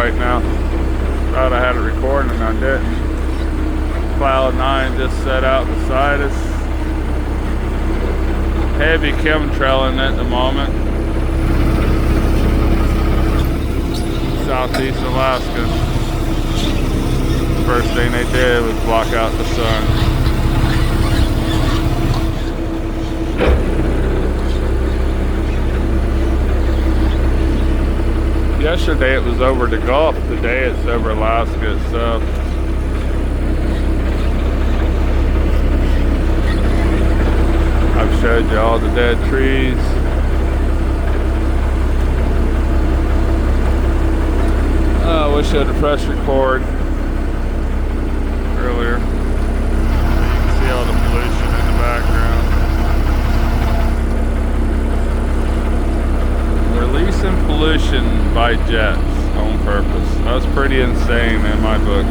right now. Thought I had it recording and I didn't. Cloud 9 just set out beside us. Heavy chemtrailing at the moment. Southeast Alaska. First thing they did was block out the sun. Yesterday it was over the Gulf. Today it's over Alaska itself. I've showed you all the dead trees. I wish I had pressed record earlier. You can see all the pollution in the background. Releasing pollution by jets on purpose. That's pretty insane in my book.